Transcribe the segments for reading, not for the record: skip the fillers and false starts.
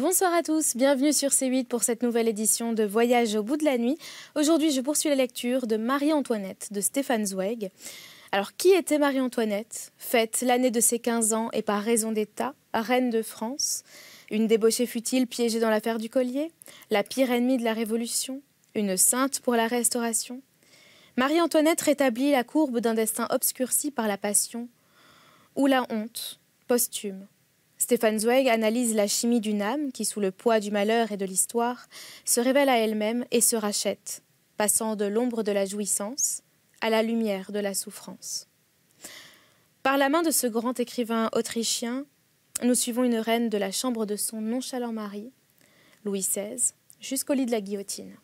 Bonsoir à tous, bienvenue sur C8 pour cette nouvelle édition de Voyage au bout de la nuit. Aujourd'hui, je poursuis la lecture de Marie-Antoinette de Stefan Zweig. Alors, qui était Marie-Antoinette? Faite l'année de ses 15 ans et par raison d'État, reine de France. Une débauchée futile piégée dans l'affaire du collier, la pire ennemie de la Révolution, une sainte pour la Restauration. Marie-Antoinette rétablit la courbe d'un destin obscurci par la passion ou la honte posthume. Stefan Zweig analyse la chimie d'une âme qui, sous le poids du malheur et de l'histoire, se révèle à elle-même et se rachète, passant de l'ombre de la jouissance à la lumière de la souffrance. Par la main de ce grand écrivain autrichien, nous suivons une reine de la chambre de son nonchalant mari, Louis XVI, jusqu'au lit de la guillotine.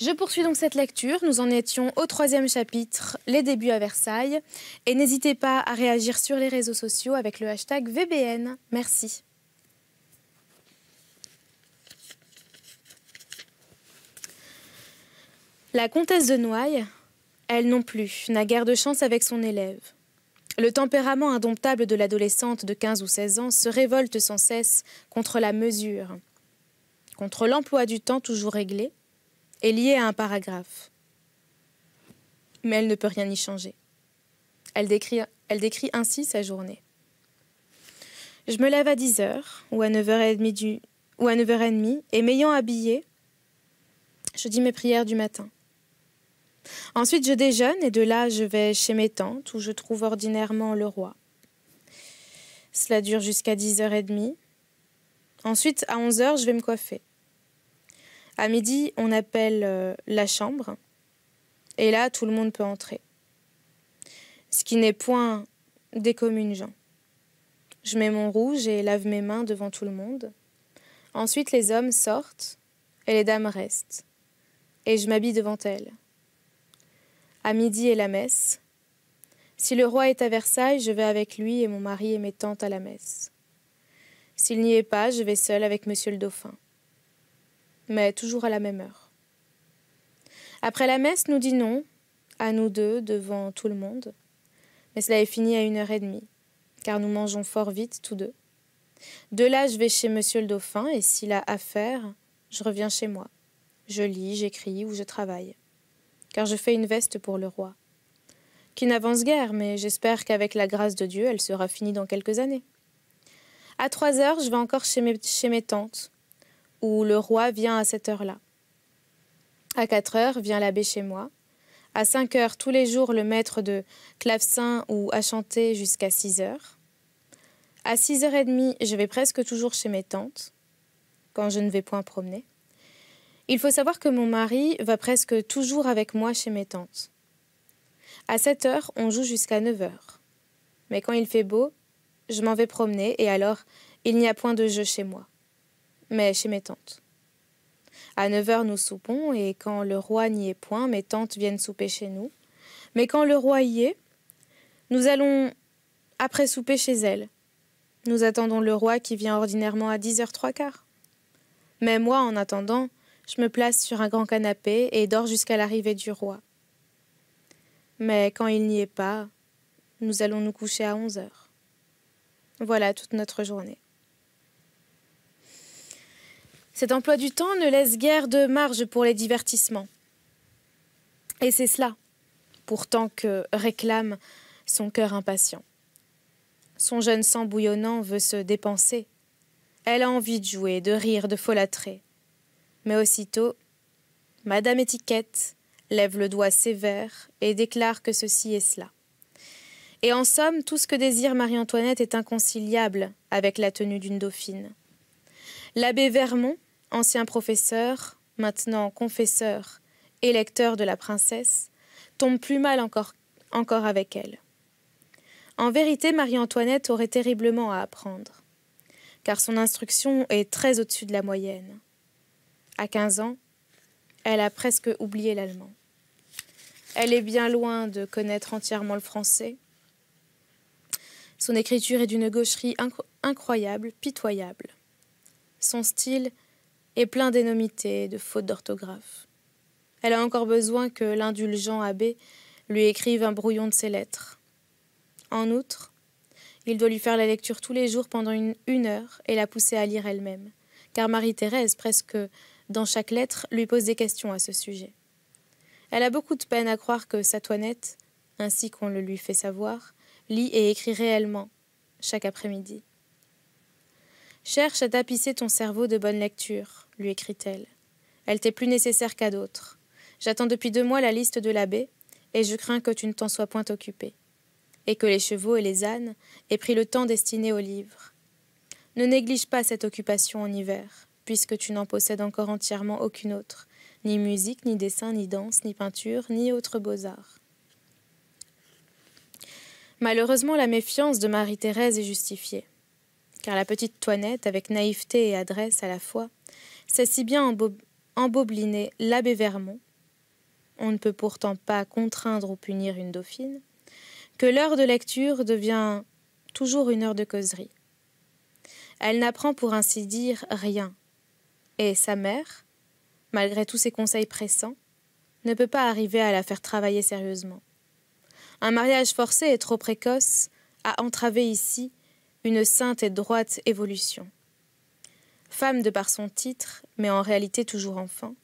Je poursuis donc cette lecture. Nous en étions au 3e chapitre, les débuts à Versailles. Et n'hésitez pas à réagir sur les réseaux sociaux avec le hashtag VBN. Merci. La comtesse de Noailles, elle non plus, n'a guère de chance avec son élève. Le tempérament indomptable de l'adolescente de 15 ou 16 ans se révolte sans cesse contre la mesure, contre l'emploi du temps toujours réglé, est liée à un paragraphe. Mais elle ne peut rien y changer. Elle décrit ainsi sa journée. Je me lève à 10h ou à 9h30 et m'ayant habillée, je dis mes prières du matin. Ensuite, je déjeune et de là, je vais chez mes tantes où je trouve ordinairement le roi. Cela dure jusqu'à 10h30. Ensuite, à 11h, je vais me coiffer. À midi, on appelle la chambre, et là, tout le monde peut entrer. Ce qui n'est point des communes gens. Je mets mon rouge et lave mes mains devant tout le monde. Ensuite, les hommes sortent, et les dames restent, et je m'habille devant elles. À midi est la messe. Si le roi est à Versailles, je vais avec lui et mon mari et mes tantes à la messe. S'il n'y est pas, je vais seule avec monsieur le dauphin. Mais toujours à la même heure. Après la messe, nous dînons, à nous deux, devant tout le monde. Mais cela est fini à 1h30, car nous mangeons fort vite, tous deux. De là, je vais chez monsieur le dauphin, et s'il a affaire, je reviens chez moi. Je lis, j'écris ou je travaille, car je fais une veste pour le roi, qui n'avance guère, mais j'espère qu'avec la grâce de Dieu, elle sera finie dans quelques années. À 3h, je vais encore chez mes tantes, où le roi vient à cette heure-là. À 4h, vient l'abbé chez moi. À 5h, tous les jours, le maître de clavecin ou à chanter jusqu'à 6h. À 6h30, je vais presque toujours chez mes tantes, quand je ne vais point promener. Il faut savoir que mon mari va presque toujours avec moi chez mes tantes. À 7h, on joue jusqu'à 9h. Mais quand il fait beau, je m'en vais promener et alors, il n'y a point de jeu chez moi, mais chez mes tantes. À 9h, nous soupons, et quand le roi n'y est point, mes tantes viennent souper chez nous. Mais quand le roi y est, nous allons après souper chez elles. Nous attendons le roi qui vient ordinairement à 10h15. Mais moi, en attendant, je me place sur un grand canapé et dors jusqu'à l'arrivée du roi. Mais quand il n'y est pas, nous allons nous coucher à 11h. Voilà toute notre journée. Cet emploi du temps ne laisse guère de marge pour les divertissements. Et c'est cela, pourtant, que réclame son cœur impatient. Son jeune sang bouillonnant veut se dépenser. Elle a envie de jouer, de rire, de folâtrer. Mais aussitôt, Madame Étiquette lève le doigt sévère et déclare que ceci est cela. Et en somme, tout ce que désire Marie-Antoinette est inconciliable avec la tenue d'une dauphine. L'abbé Vermont, ancien professeur, maintenant confesseur et lecteur de la princesse, tombe plus mal encore avec elle. En vérité, Marie-Antoinette aurait terriblement à apprendre, car son instruction est très au-dessus de la moyenne. À 15 ans, elle a presque oublié l'allemand. Elle est bien loin de connaître entièrement le français. Son écriture est d'une gaucherie incroyable, pitoyable. Son style est plein d'énormités et de fautes d'orthographe. Elle a encore besoin que l'indulgent abbé lui écrive un brouillon de ses lettres. En outre, Il doit lui faire la lecture tous les jours pendant une heure et la pousser à lire elle-même, car Marie-Thérèse, presque dans chaque lettre, lui pose des questions à ce sujet. Elle a beaucoup de peine à croire que sa Toinette, ainsi qu'on le lui fait savoir, lit et écrit réellement, chaque après-midi. « Cherche à tapisser ton cerveau de bonne lecture, lui écrit-elle. Elle t'est plus nécessaire qu'à d'autres. J'attends depuis 2 mois la liste de l'abbé, et je crains que tu ne t'en sois point occupé, et que les chevaux et les ânes aient pris le temps destiné aux livres. Ne néglige pas cette occupation en hiver, puisque tu n'en possèdes encore entièrement aucune autre, ni musique, ni dessin, ni danse, ni peinture, ni autres beaux-arts. » Malheureusement, la méfiance de Marie-Thérèse est justifiée, car la petite Toinette, avec naïveté et adresse à la fois, sait si bien embobliner l'abbé Vermond, on ne peut pourtant pas contraindre ou punir une dauphine, que l'heure de lecture devient toujours une heure de causerie. Elle n'apprend pour ainsi dire rien, et sa mère, malgré tous ses conseils pressants, ne peut pas arriver à la faire travailler sérieusement. Un mariage forcé et trop précoce a entravé ici une sainte et droite évolution. Femme de par son titre, mais en réalité toujours enfant,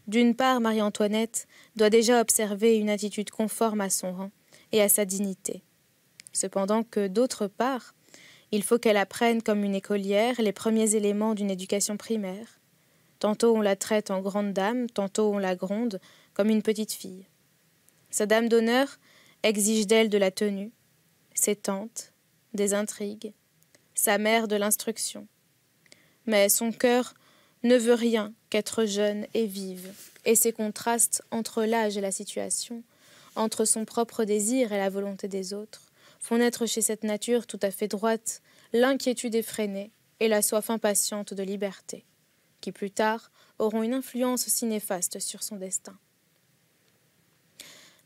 d'une part, Marie-Antoinette doit déjà observer une attitude conforme à son rang et à sa dignité. Cependant que, d'autre part, il faut qu'elle apprenne comme une écolière les premiers éléments d'une éducation primaire. Tantôt on la traite en grande dame, tantôt on la gronde comme une petite fille. Sa dame d'honneur exige d'elle de la tenue, ses tantes, des intrigues, sa mère de l'instruction. Mais son cœur ne veut rien qu'être jeune et vive, et ces contrastes entre l'âge et la situation, entre son propre désir et la volonté des autres, font naître chez cette nature tout à fait droite l'inquiétude effrénée et la soif impatiente de liberté, qui plus tard auront une influence si néfaste sur son destin.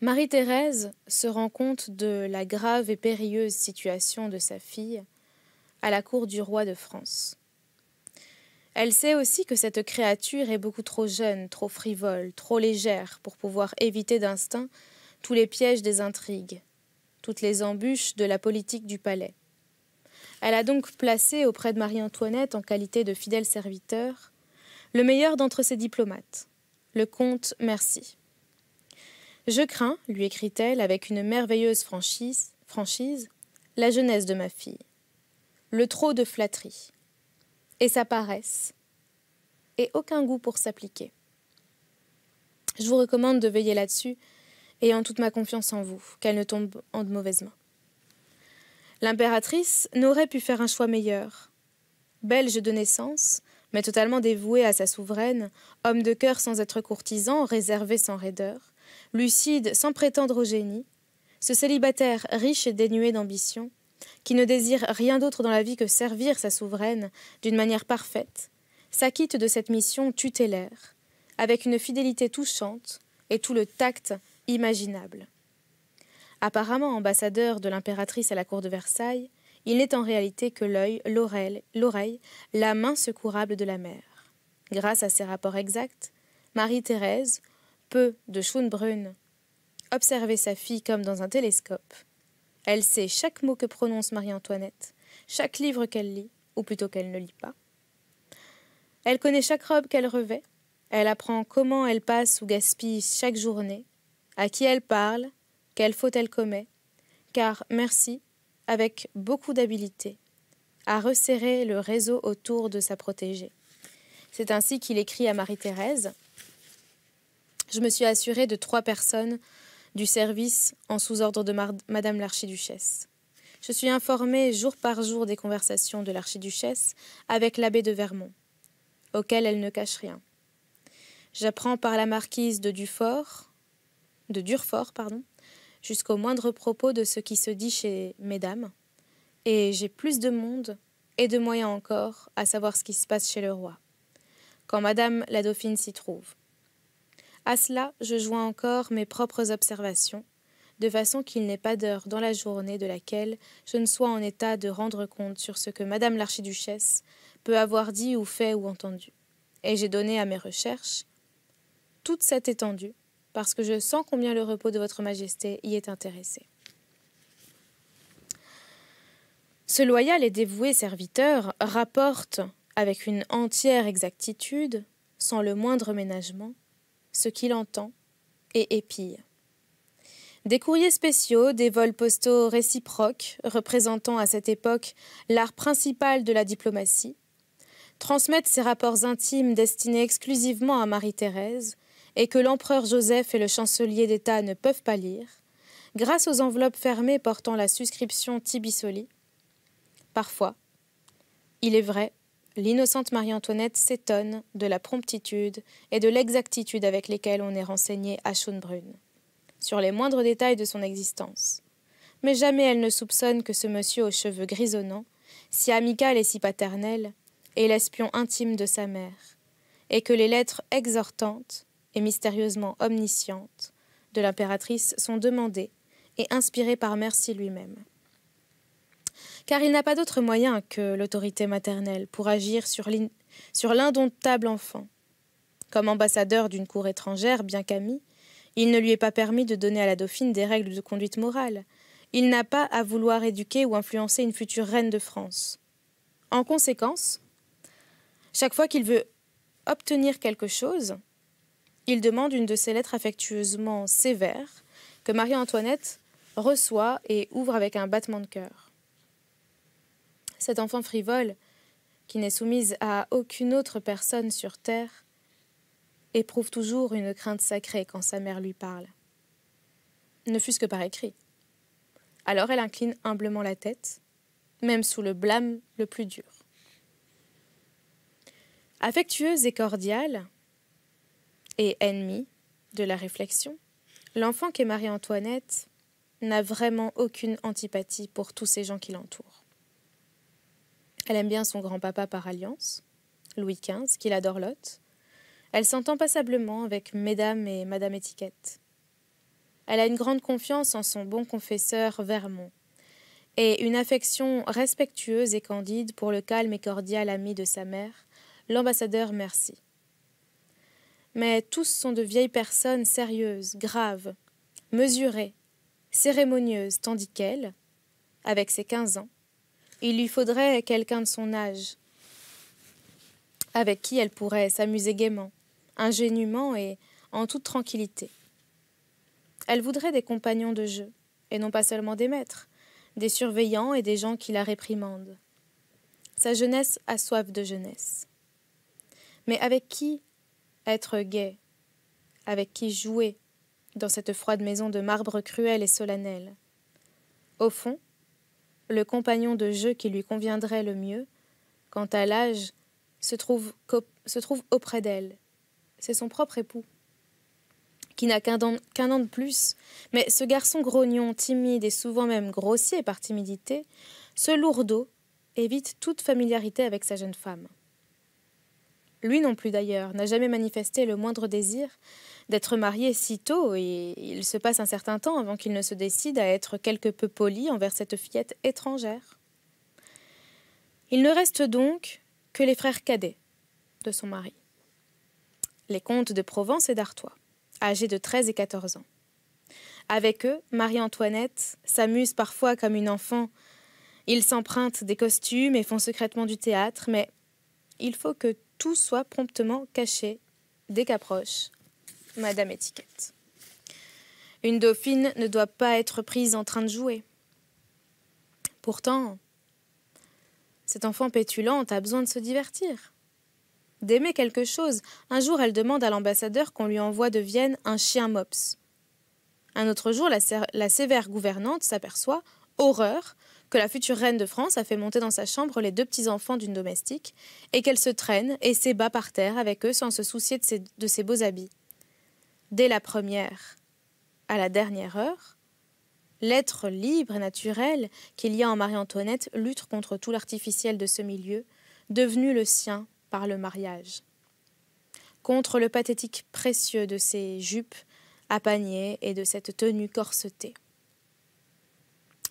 Marie-Thérèse se rend compte de la grave et périlleuse situation de sa fille à la cour du roi de France. Elle sait aussi que cette créature est beaucoup trop jeune, trop frivole, trop légère pour pouvoir éviter d'instinct tous les pièges des intrigues, toutes les embûches de la politique du palais. Elle a donc placé auprès de Marie-Antoinette, en qualité de fidèle serviteur, le meilleur d'entre ses diplomates, le comte Mercy. « Je crains, lui écrit-elle avec une merveilleuse franchise, la jeunesse de ma fille, le trop de flatterie, et sa paresse, et aucun goût pour s'appliquer. Je vous recommande de veiller là-dessus, ayant toute ma confiance en vous, qu'elle ne tombe en de mauvaises mains. » L'impératrice n'aurait pu faire un choix meilleur. Belge de naissance, mais totalement dévouée à sa souveraine, homme de cœur sans être courtisan, réservé sans raideur, lucide sans prétendre au génie, ce célibataire riche et dénué d'ambition, qui ne désire rien d'autre dans la vie que servir sa souveraine d'une manière parfaite, s'acquitte de cette mission tutélaire, avec une fidélité touchante et tout le tact imaginable. Apparemment ambassadeur de l'impératrice à la cour de Versailles, il n'est en réalité que l'œil, l'oreille, la main secourable de la mère. Grâce à ses rapports exacts, Marie-Thérèse peut, de Schönbrunn, observer sa fille comme dans un télescope. Elle sait chaque mot que prononce Marie-Antoinette, chaque livre qu'elle lit, ou plutôt qu'elle ne lit pas. Elle connaît chaque robe qu'elle revêt, elle apprend comment elle passe ou gaspille chaque journée, à qui elle parle, quelle faute elle commet, car Mercy, avec beaucoup d'habileté, a resserré le réseau autour de sa protégée. C'est ainsi qu'il écrit à Marie-Thérèse « Je me suis assuré de 3 personnes du service en sous-ordre de Madame l'archiduchesse. Je suis informé jour par jour des conversations de l'archiduchesse avec l'abbé de Vermond, auquel elle ne cache rien. J'apprends par la marquise de Durfort, jusqu'au moindre propos de ce qui se dit chez mesdames, et j'ai plus de monde et de moyens encore à savoir ce qui se passe chez le roi, quand Madame la Dauphine s'y trouve. À cela, je joins encore mes propres observations, de façon qu'il n'ait pas d'heure dans la journée de laquelle je ne sois en état de rendre compte sur ce que Madame l'archiduchesse peut avoir dit ou fait ou entendu. Et j'ai donné à mes recherches toute cette étendue, parce que je sens combien le repos de votre majesté y est intéressé. » Ce loyal et dévoué serviteur rapporte avec une entière exactitude, sans le moindre ménagement, ce qu'il entend et épille. Des courriers spéciaux, des vols postaux réciproques, représentant à cette époque l'art principal de la diplomatie, transmettent ces rapports intimes destinés exclusivement à Marie-Thérèse et que l'empereur Joseph et le chancelier d'État ne peuvent pas lire, grâce aux enveloppes fermées portant la suscription Tibisoli. Parfois, il est vrai, l'innocente Marie-Antoinette s'étonne de la promptitude et de l'exactitude avec lesquelles on est renseigné à Schönbrunn sur les moindres détails de son existence. Mais jamais elle ne soupçonne que ce monsieur aux cheveux grisonnants, si amical et si paternel, est l'espion intime de sa mère, et que les lettres exhortantes et mystérieusement omniscientes de l'impératrice sont demandées et inspirées par Mercy lui-même. Car il n'a pas d'autre moyen que l'autorité maternelle pour agir sur l'indomptable enfant. Comme ambassadeur d'une cour étrangère bien qu'ami, il ne lui est pas permis de donner à la dauphine des règles de conduite morale. Il n'a pas à vouloir éduquer ou influencer une future reine de France. En conséquence, chaque fois qu'il veut obtenir quelque chose, il demande une de ces lettres affectueusement sévères que Marie-Antoinette reçoit et ouvre avec un battement de cœur. Cette enfant frivole, qui n'est soumise à aucune autre personne sur terre, éprouve toujours une crainte sacrée quand sa mère lui parle, ne fût-ce que par écrit. Alors elle incline humblement la tête, même sous le blâme le plus dur. Affectueuse et cordiale, et ennemie de la réflexion, l'enfant qu'est Marie-Antoinette n'a vraiment aucune antipathie pour tous ces gens qui l'entourent. Elle aime bien son grand-papa par alliance, Louis XV, qui la dorlote. Elle s'entend passablement avec Mesdames et Madame Étiquette. Elle a une grande confiance en son bon confesseur Vermont et une affection respectueuse et candide pour le calme et cordial ami de sa mère, l'ambassadeur Mercy. Mais tous sont de vieilles personnes sérieuses, graves, mesurées, cérémonieuses, tandis qu'elle, avec ses 15 ans, il lui faudrait quelqu'un de son âge, avec qui elle pourrait s'amuser gaiement, ingénument et en toute tranquillité. Elle voudrait des compagnons de jeu, et non pas seulement des maîtres, des surveillants et des gens qui la réprimandent. Sa jeunesse a soif de jeunesse. Mais avec qui être gai, avec qui jouer dans cette froide maison de marbre cruel et solennel? Au fond, le compagnon de jeu qui lui conviendrait le mieux, quant à l'âge, se trouve auprès d'elle. C'est son propre époux, qui n'a qu'un an de plus, mais ce garçon grognon, timide et souvent même grossier par timidité, ce lourdeau évite toute familiarité avec sa jeune femme. Lui non plus d'ailleurs n'a jamais manifesté le moindre désir d'être marié si tôt, et il se passe un certain temps avant qu'il ne se décide à être quelque peu poli envers cette fillette étrangère. Il ne reste donc que les frères cadets de son mari, les comtes de Provence et d'Artois, âgés de 13 et 14 ans. Avec eux, Marie-Antoinette s'amuse parfois comme une enfant. Ils s'empruntent des costumes et font secrètement du théâtre, mais il faut que tout soit promptement caché dès qu'approche Madame Étiquette. Une dauphine ne doit pas être prise en train de jouer. Pourtant, cette enfant pétulante a besoin de se divertir, d'aimer quelque chose. Un jour, elle demande à l'ambassadeur qu'on lui envoie de Vienne un chien mops. Un autre jour, la sévère gouvernante s'aperçoit, horreur, que la future reine de France a fait monter dans sa chambre les 2 petits-enfants d'une domestique et qu'elle se traîne et s'ébat par terre avec eux sans se soucier de ses beaux habits. Dès la première à la dernière heure, l'être libre et naturel qu'il y a en Marie-Antoinette lutte contre tout l'artificiel de ce milieu, devenu le sien par le mariage, contre le pathétique précieux de ses jupes à panier et de cette tenue corsetée.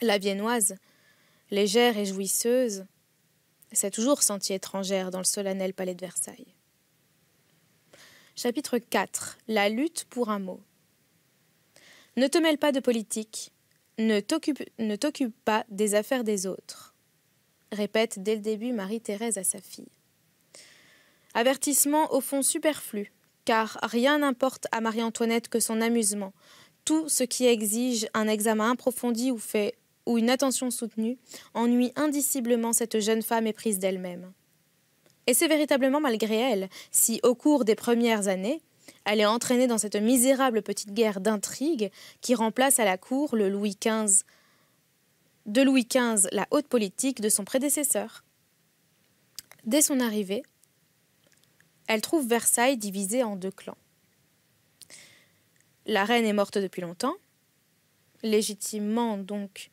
La viennoise, légère et jouisseuse, s'est toujours sentie étrangère dans le solennel palais de Versailles. Chapitre 4. La lutte pour un mot. Ne te mêle pas de politique, ne t'occupe pas des affaires des autres. répète dès le début Marie-Thérèse à sa fille. Avertissement au fond superflu, car rien n'importe à Marie-Antoinette que son amusement. Tout ce qui exige un examen approfondi ou une attention soutenue ennuie indiciblement cette jeune femme éprise d'elle-même. Et c'est véritablement malgré elle, si au cours des premières années, elle est entraînée dans cette misérable petite guerre d'intrigue qui remplace à la cour de Louis XV la haute politique de son prédécesseur. Dès son arrivée, elle trouve Versailles divisé en deux clans. La reine est morte depuis longtemps, légitimement donc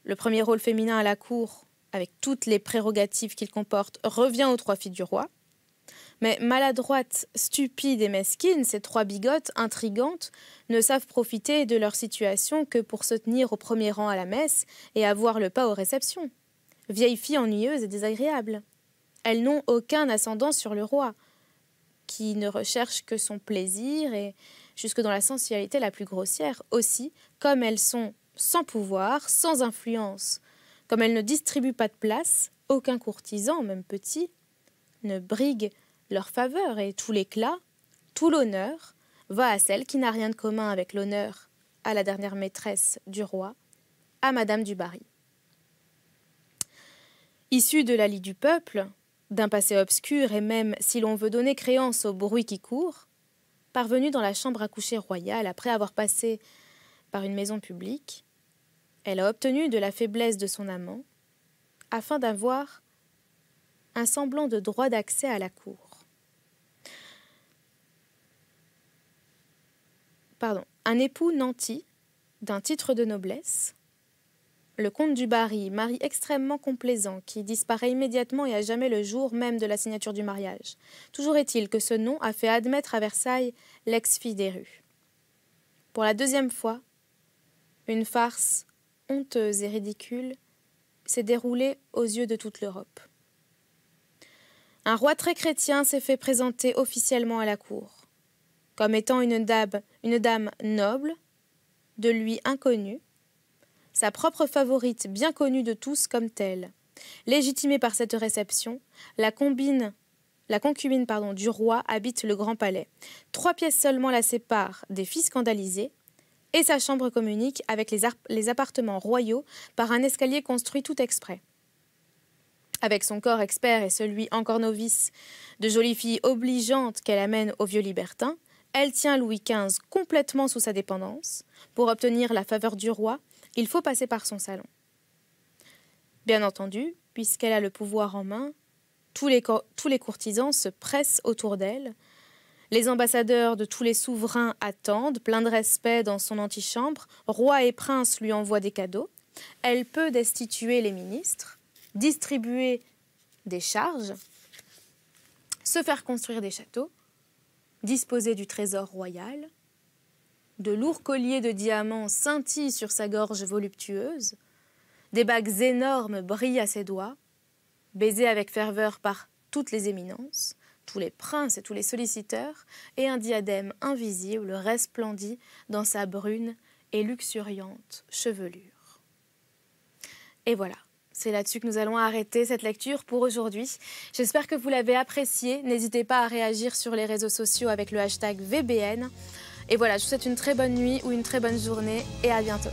le premier rôle féminin à la cour, avec toutes les prérogatives qu'il comporte, revient aux trois filles du roi. Mais maladroites, stupides et mesquines, ces trois bigotes intrigantes ne savent profiter de leur situation que pour se tenir au premier rang à la messe et avoir le pas aux réceptions. Vieilles filles ennuyeuses et désagréables. Elles n'ont aucun ascendant sur le roi, qui ne recherche que son plaisir et jusque dans la sensualité la plus grossière. Aussi, comme elles sont sans pouvoir, sans influence, comme elles ne distribuent pas de place, aucun courtisan, même petit, ne brigue leur faveur et tout l'éclat, tout l'honneur va à celle qui n'a rien de commun avec l'honneur, à la dernière maîtresse du roi, à Madame du Barry. Issue de la lie du peuple, d'un passé obscur et même, si l'on veut donner créance au bruit qui court, parvenue dans la chambre à coucher royale après avoir passé par une maison publique, elle a obtenu de la faiblesse de son amant afin d'avoir un semblant de droit d'accès à la cour. Un époux nanti, d'un titre de noblesse, le comte du Barry, mari extrêmement complaisant, qui disparaît immédiatement et à jamais le jour même de la signature du mariage. Toujours est-il que ce nom a fait admettre à Versailles l'ex-fille des rues. Pour la deuxième fois, une farce honteuse et ridicule s'est déroulée aux yeux de toute l'Europe. Un roi très chrétien s'est fait présenter officiellement à la cour, comme étant une dame noble, de lui inconnue, sa propre favorite bien connue de tous comme telle. Légitimée par cette réception, la concubine du roi habite le grand palais. 3 pièces seulement la séparent des filles scandalisées, et sa chambre communique avec les appartements royaux par un escalier construit tout exprès. Avec son corps expert et celui encore novice de jolie fille obligeante qu'elle amène au vieux libertin, elle tient Louis XV complètement sous sa dépendance. Pour obtenir la faveur du roi, il faut passer par son salon. Bien entendu, puisqu'elle a le pouvoir en main, tous les courtisans se pressent autour d'elle. Les ambassadeurs de tous les souverains attendent, pleins de respect dans son antichambre. Roi et prince lui envoient des cadeaux. Elle peut destituer les ministres, distribuer des charges, se faire construire des châteaux, disposer du trésor royal. De lourds colliers de diamants scintillent sur sa gorge voluptueuse. Des bagues énormes brillent à ses doigts, baisés avec ferveur par toutes les éminences, tous les princes et tous les solliciteurs, et un diadème invisible resplendit dans sa brune et luxuriante chevelure. Et voilà, c'est là-dessus que nous allons arrêter cette lecture pour aujourd'hui. J'espère que vous l'avez appréciée. N'hésitez pas à réagir sur les réseaux sociaux avec le hashtag VBN. Et voilà, je vous souhaite une très bonne nuit ou une très bonne journée et à bientôt.